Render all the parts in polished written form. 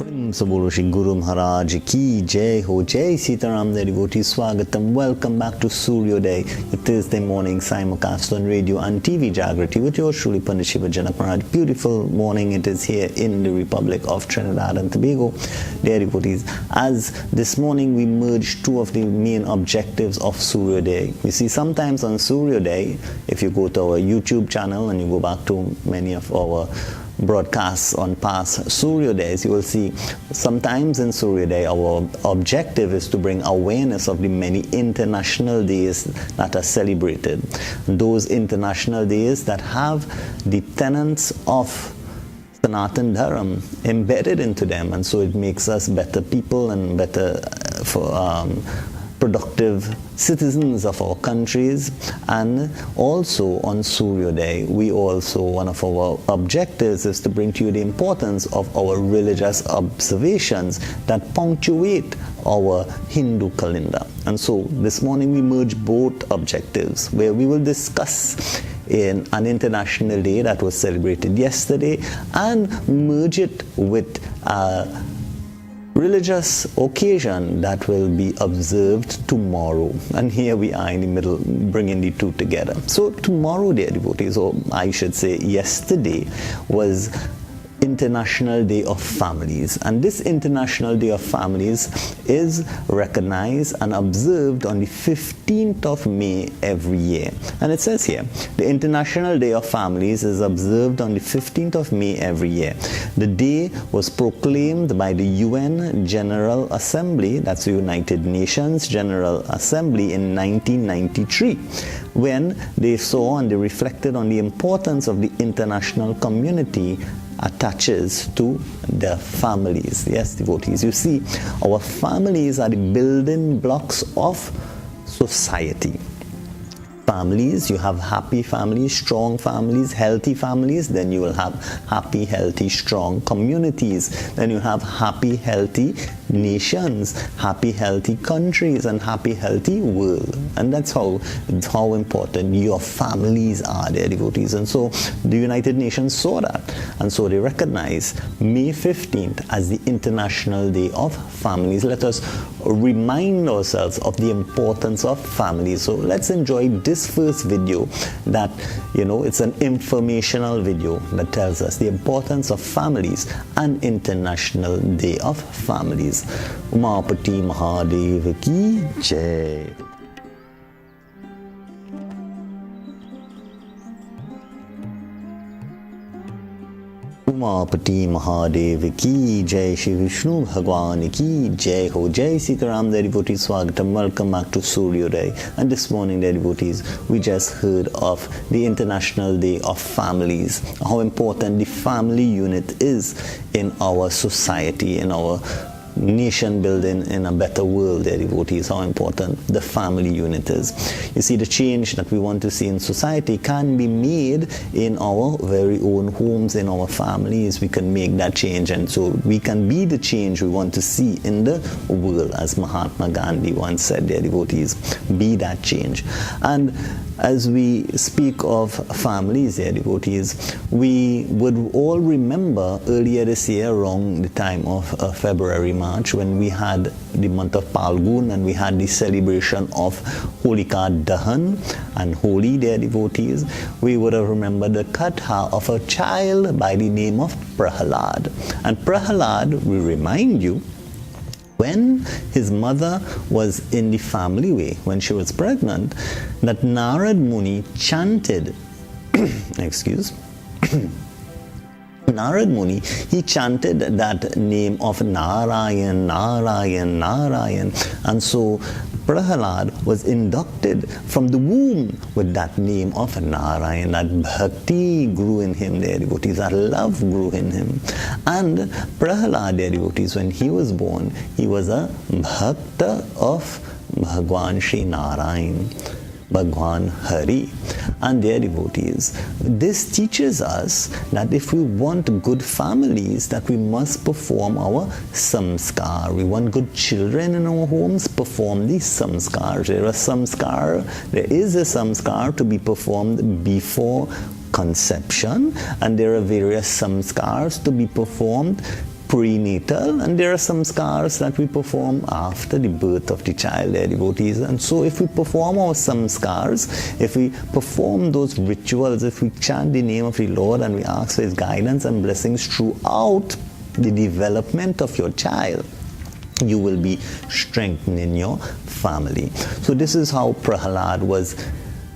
So bolo Shri Guru Maharaj ki jai ho. Jai Sitaram, the devotees. Swagatam. Welcome back to Sooryoday, the Thursday morning simulcast on radio and TV Jaagriti with yours truly, Pandit Shiva Janak Maharaj. Beautiful morning it is here in the Republic of Trinidad and Tobago, dear devotees. As this morning we merged two of the main objectives of Sooryoday. You see, sometimes on Sooryoday, if you go to our YouTube channel and you go back to many of our broadcasts on past Sooryodays, you will see sometimes in Sooryoday our objective is to bring awareness of the many international days that are celebrated. Those international days that have the tenets of Sanatan Dharam embedded into them, and so it makes us better people and better productive citizens of our countries. And also on Sooryoday, one of our objectives is to bring to you the importance of our religious observations that punctuate our Hindu calendar. And so this morning we merge both objectives, where we will discuss in an international day that was celebrated yesterday and merge it with religious occasion that will be observed tomorrow. And here we are in the middle, bringing the two together. So tomorrow, dear devotees, or I should say yesterday, was International Day of Families. And this International Day of Families is recognized and observed on the 15th of May every year. And it says here, the International Day of Families is observed on the 15th of May every year. The day was proclaimed by the UN General Assembly, that's the United Nations General Assembly, in 1993, when they saw and they reflected on the importance of the international community attaches to their families. Yes, devotees, you see, our families are the building blocks of society. Families, you have happy families, strong families, healthy families, then you will have happy, healthy, strong communities, then you have happy, healthy nations, happy, healthy countries, and happy, healthy world. And that's how important your families are, dear devotees. And so the United Nations saw that, and so they recognize May 15th as the International Day of Families. Let us remind ourselves of the importance of families. So let's enjoy this first video that, it's an informational video that tells us the importance of families and International Day of Families. Umapati Mahadev ki jai. Umapati Mahadev ki jai. Shri Vishnu Bhagwan ki jai ho. Jai Sitaram, dear devotees. Swagatam. Welcome back to Sooryoday. And this morning, dear devotees, we just heard of the International Day of Families, how important the family unit is in our society, in our nation building, in a better world, dear devotees, how important the family unit is. You see, the change that we want to see in society can be made in our very own homes, in our families. We can make that change, and so we can be the change we want to see in the world, as Mahatma Gandhi once said, dear devotees. Be that change. And as we speak of families, dear devotees, we would all remember earlier this year, around the time of February, March, when we had the month of Palgun and we had the celebration of Holika Dahan and Holi, dear devotees, we would have remembered the katha of a child by the name of Prahalad. And Prahalad, we remind you, when his mother was in the family way, when she was pregnant, that Narad Muni chanted, Narad Muni, he chanted that name of Narayan, Narayan, Narayan. And so Prahalad was inducted from the womb with that name of Narayan. That bhakti grew in him, dear devotees, that love grew in him. And Prahalad, dear devotees, when he was born, he was a bhakta of Bhagwan Shri Narayan, Bhagwan Hari. And dear devotees, this teaches us that if we want good families, that we must perform our samskar. We want good children in our homes, perform the samskar. There is a samskar to be performed before conception, and there are various samskars to be performed prenatal, and there are some scars that we perform after the birth of the child, dear devotees. And so if we perform our samskars, if we perform those rituals, if we chant the name of the Lord and we ask for His guidance and blessings throughout the development of your child, you will be strengthening your family. So this is how Prahlad was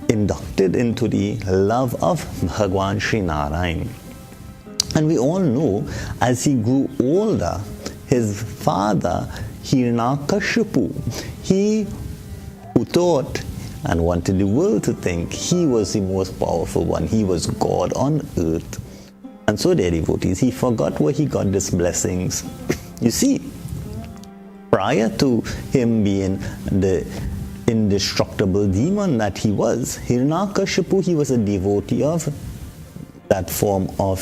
inducted into the love of Bhagwan Sri Narayan. And we all know, as he grew older, his father, Hiranyakashipu, he who thought and wanted the world to think he was the most powerful one, he was God on earth. And so, dear devotees, he forgot where he got these blessings. You see, prior to him being the indestructible demon that he was, Hiranyakashipu, he was a devotee of that form of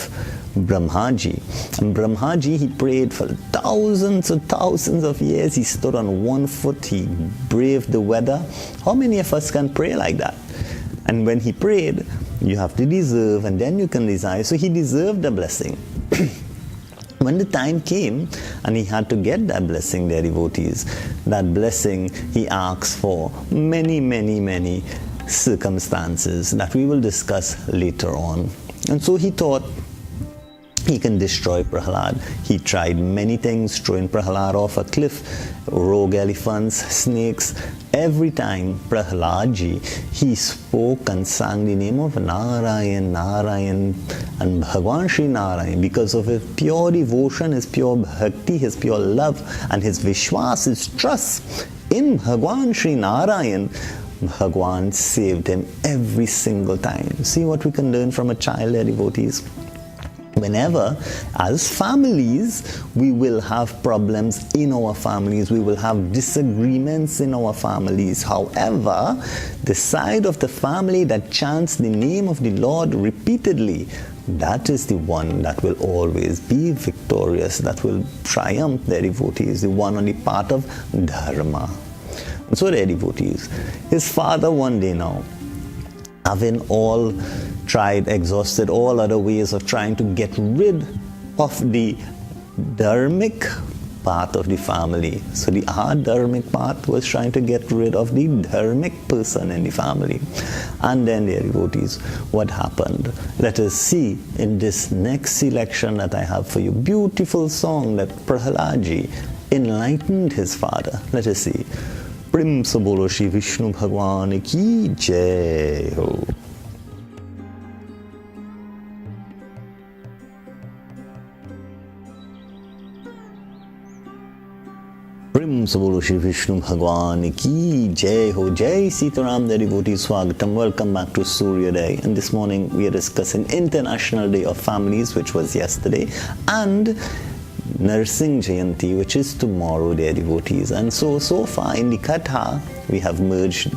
Brahmaji. And Brahmaji, he prayed for thousands and thousands of years. He stood on one foot, he braved the weather. How many of us can pray like that? And when he prayed, you have to deserve and then you can desire. So he deserved the blessing. When the time came and he had to get that blessing, their devotees, that blessing he asked for many, many, many circumstances that we will discuss later on. And so he thought he can destroy Prahlad. He tried many things, throwing Prahlad off a cliff, rogue elephants, snakes. Every time Prahladji, he spoke and sang the name of Narayan, Narayan, and Bhagwan Sri Narayan. Because of his pure devotion, his pure bhakti, his pure love, and his vishwas, his trust in Bhagwan Sri Narayan, Bhagwan saved him every single time. See what we can learn from a child, their devotees. Whenever, as families, we will have problems in our families, we will have disagreements in our families. However, the side of the family that chants the name of the Lord repeatedly, that is the one that will always be victorious, that will triumph, their devotees, the one on the part of Dharma. And so, their devotees, his father one day now, having all tried, exhausted all other ways of trying to get rid of the dharmic part of the family. So the adharmic part was trying to get rid of the dharmic person in the family. And then, dear devotees, what happened? Let us see in this next selection that I have for you. Beautiful song that Prahladji enlightened his father. Let us see. Prem se bolo Shri Vishnu Bhagwan ki jai ho. Prem se bolo Shri Vishnu Bhagwan ki jai ho. Jai Sitaram, the devotees, Swagatam. Welcome back to Sooryoday. And this morning we are discussing International Day of Families, which was yesterday, and Narsing Jayanti, which is tomorrow, dear devotees. And so far in the Katha, we have merged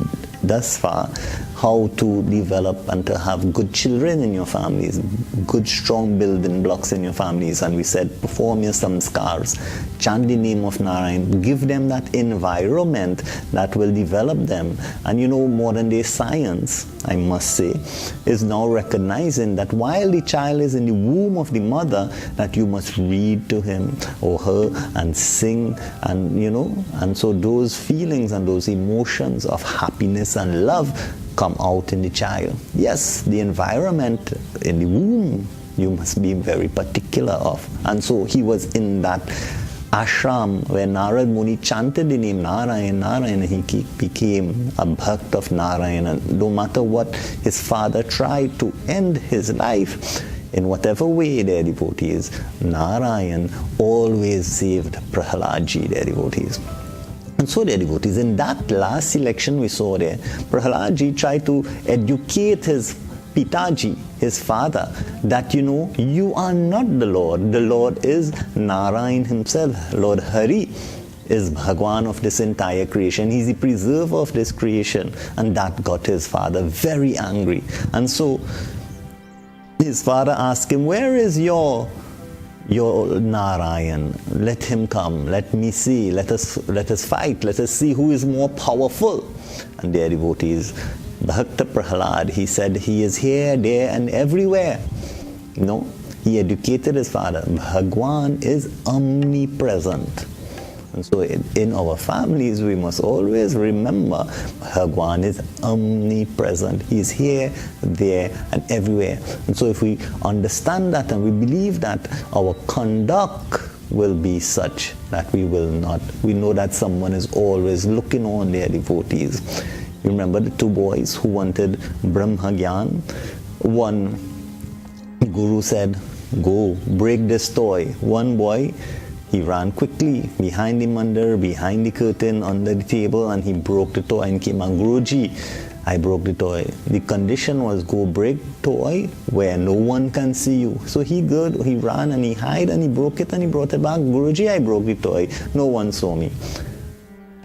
thus far how to develop and to have good children in your families, good strong building blocks in your families. And we said, perform your samskars, chant the name of Narayan, give them that environment that will develop them. And you know, modern day science, I must say, is now recognizing that while the child is in the womb of the mother, that you must read to him or her and sing, and you know, and so those feelings and those emotions of happiness and love come out in the child. Yes, the environment in the womb you must be very particular of. And so he was in that ashram where Narad Muni chanted the name Narayan, Narayan, and he became a bhakt of Narayan. And no matter what his father tried to end his life, in whatever way, their devotees, Narayan always saved Prahladji, their devotees. And so, dear devotees, in that last selection we saw there, Prahladji tried to educate his Pitaji, his father, that you are not the Lord is Narayan himself. Lord Hari is Bhagwan of this entire creation. He's the preserver of this creation. And that got his father very angry. And so his father asked him, where is your Narayan? Let him come. Let me see. Let us fight. Let us see who is more powerful. And dear devotees, Bhakta Prahlad, he said he is here, there, and everywhere. he educated his father. Bhagwan is omnipresent. And so in our families, we must always remember Bhagwan is omnipresent. He's here, there, and everywhere. And so if we understand that and we believe that, our conduct will be such that we know that someone is always looking on their devotees. You remember the two boys who wanted Brahma Gyan? One guru said, go break this toy. One boy, he ran quickly behind the curtain, under the table, and he broke the toy and came and, Guruji, I broke the toy. The condition was go break toy where no one can see you. So he ran and he hid and he broke it and he brought it back. Guruji, I broke the toy. No one saw me.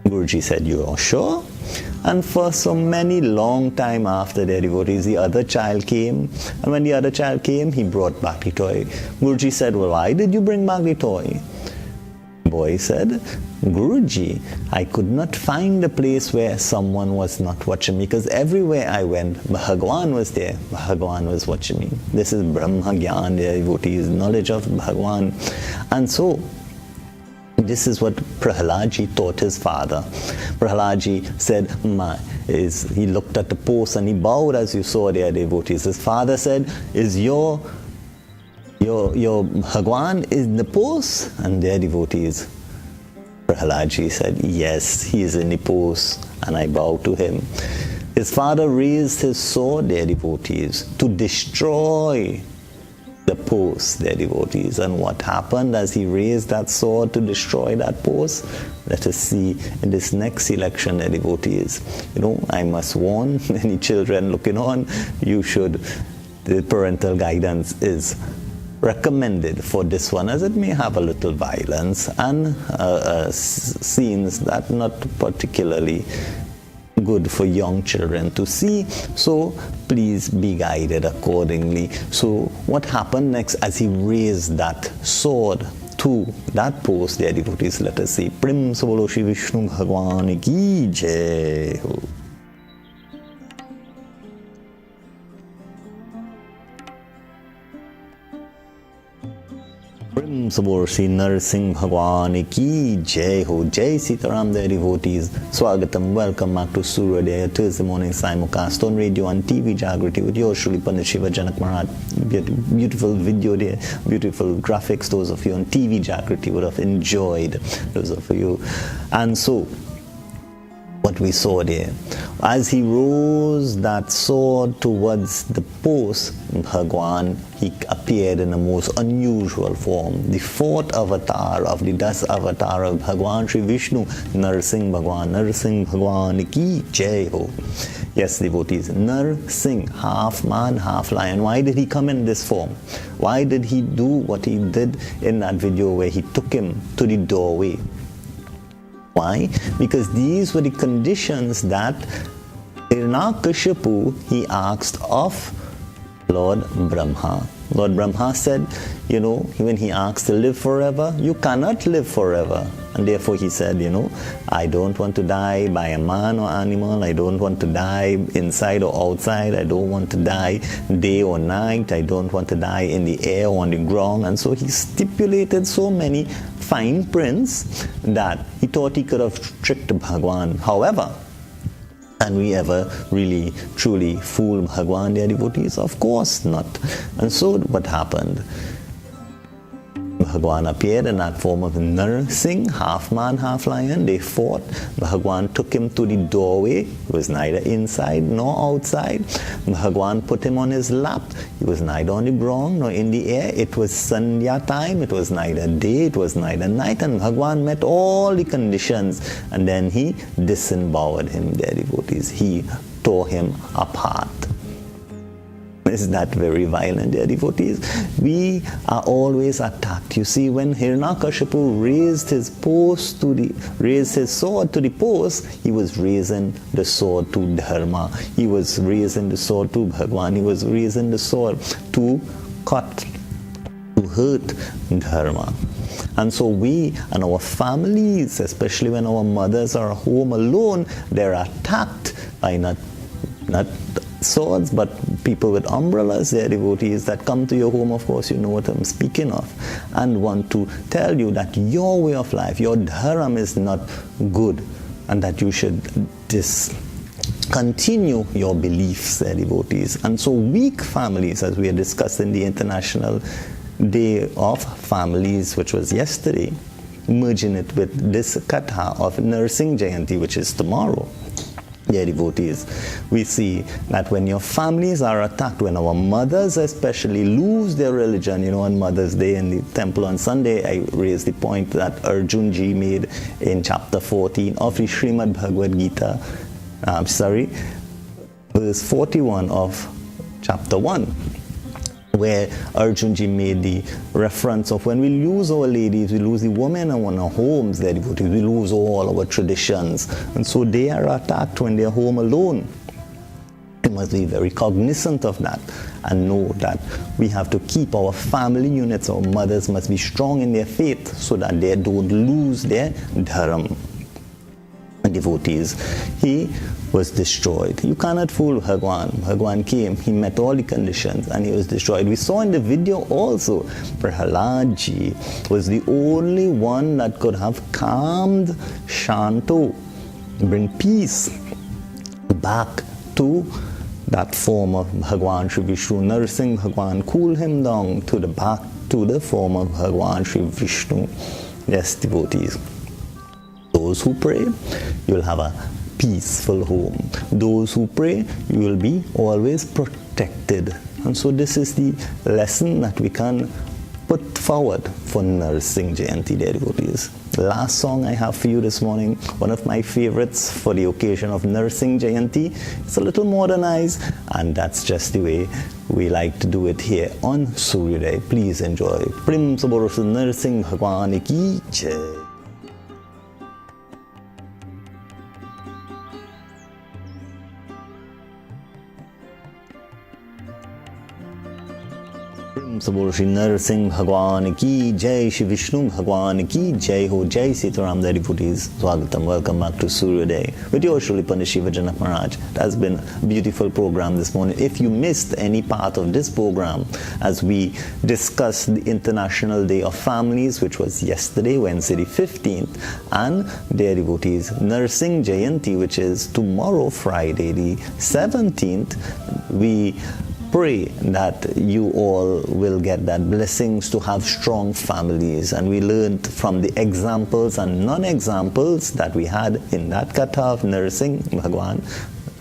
Guruji said, you are sure? And for so many long time after their devotees, the other child came. And when the other child came, he brought back the toy. Guruji said, well, why did you bring back the toy? Boy said, Guruji, I could not find a place where someone was not watching me, because everywhere I went, Bhagwan was there. Bhagwan was watching me. This is Brahma Gyan, the devotees, knowledge of Bhagwan. And so, this is what Prahladji taught his father. Prahladji said, he looked at the post and he bowed as you saw their devotees. His father said, is your Bhagwan in the post? And their devotees. Prahladji said, yes, he is in the post, and I bow to him. His father raised his sword, their devotees, to destroy the post, their devotees. And what happened as he raised that sword to destroy that post? Let us see in this next selection, their devotees. I must warn any children looking on, the parental guidance is recommended for this one, as it may have a little violence and scenes that not particularly good for young children to see. So please be guided accordingly. So what happened next as he raised that sword to that post, their devotees? Let us see. Prem Sabolo Shri Vishnu Bhagwan Ki Jai Ho. Sabor Shri Narsingh Bhagwan Ki Jai Ho. Jai Sitaram, their devotees. Swagatam, welcome back to Sooryodai, Thursday morning simulcast on radio and TV Jaagriti with yours truly, Pandit Shiva Janak Maharaj. Beautiful video there, beautiful graphics. Those of you on TV Jaagriti would have enjoyed, those of you. And so, what we saw there, as he rose that sword towards the post, Bhagwan, he appeared in a most unusual form. The fourth avatar of the 10 avatar of Bhagwan Shri Vishnu, Narsingh Bhagwan Ki Jai Ho. Yes, devotees, Narsingh, half man, half lion. Why did he come in this form? Why did he do what he did in that video where he took him to the doorway? Why? Because these were the conditions that Hiranyakashipu, he asked of Lord Brahma. Lord Brahma said, when he asked to live forever, you cannot live forever. And therefore he said, I don't want to die by a man or animal. I don't want to die inside or outside. I don't want to die day or night. I don't want to die in the air or on the ground. And so he stipulated so many fine prints that he thought he could have tricked Bhagwan. However, can we ever really, truly fool Bhagwan, their devotees? Of course not. And so what happened? Bhagwan appeared in that form of Narsingh, half man, half lion. They fought. Bhagwan took him to the doorway. He was neither inside nor outside. Bhagwan put him on his lap. He was neither on the ground nor in the air. It was Sandhya time. It was neither day, it was neither night. And Bhagwan met all the conditions. And then he disemboweled him, their devotees. He tore him apart. Is that very violent, dear devotees? We are always attacked. You see, when Hiranyakashipu raised his sword to the post, he was raising the sword to Dharma. He was raising the sword to Bhagwan. He was raising the sword to cut, to hurt Dharma. And so we and our families, especially when our mothers are home alone, they're attacked by not swords, but people with umbrellas. They are devotees that come to your home, of course, you know what I'm speaking of, and want to tell you that your way of life, your dharam is not good, and that you should discontinue your beliefs. They are devotees. And so weak families, as we had discussed in the International Day of Families, which was yesterday, merging it with this katha of Narsingh Jayanti, which is tomorrow, dear devotees, we see that when your families are attacked, when our mothers especially lose their religion, on Mother's Day in the temple on Sunday, I raised the point that Arjun ji made in chapter 14 of the Srimad Bhagavad Gita, verse 41 of chapter 1, where Arjun ji made the reference of when we lose our ladies, we lose the women in our homes, their devotees, we lose all our traditions, and so they are attacked when they are home alone. We must be very cognizant of that and know that we have to keep our family units. Our mothers must be strong in their faith so that they don't lose their dharam. Devotees, he was destroyed. You cannot fool Bhagwan. Bhagwan came, he met all the conditions, and he was destroyed. We saw in the video also, Prahalad ji was the only one that could have calmed Shanto, bring peace back to that form of Bhagwan Shri Vishnu. Narsingh Bhagwan cool him down to the back to the form of Bhagwan Shri Vishnu. Yes, devotees. Those who pray, you will have a peaceful home. Those who pray, you will be always protected. And so this is the lesson that we can put forward for Narsingh Jayanti, dear devotees. The last song I have for you this morning, one of my favorites for the occasion of Narsingh Jayanti. It's a little modernized, and that's just the way we like to do it here on Sooryoday. Please enjoy. Prim Saboros Narsingh Bhagwan ki jai. सबोल Shri Narasimha भगवान की जय, श्री विष्णु भगवान की जय हो. Jai Sitaram, dear devotees. Swagatam, welcome back to Sooryoday with yours truly, Pandit Shiva Janak Maharaj. It has been a beautiful program this morning. If you missed any part of this program, as we discussed the International Day of Families, which was yesterday, Wednesday the 15th, and dear devotees, Narsingh Jayanti, which is tomorrow, Friday the 17th, we pray that you all will get that blessings to have strong families. And we learned from the examples and non-examples that we had in that katha of Narsingh Bhagwan,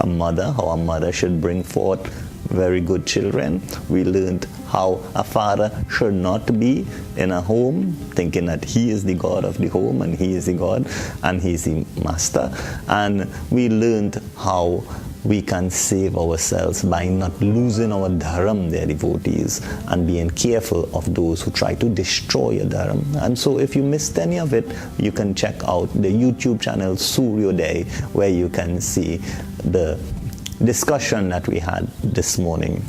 how a mother should bring forth very good children. We learned how a father should not be in a home thinking that he is the God of the home and he is the God and he is the master. And we learned how we can save ourselves by not losing our dharam, their devotees, and being careful of those who try to destroy your dharam. And so if you missed any of it, you can check out the YouTube channel Sooryoday, where you can see the discussion that we had this morning.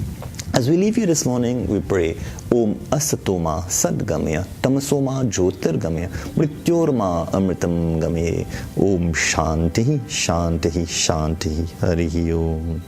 As we leave you this morning, we pray, Om Asatoma Sadgamya, Tamasoma Jyotirgamya, Mrityorma Amritam Gamye, Om Shanti, Shanti, Shanti, Hari Om.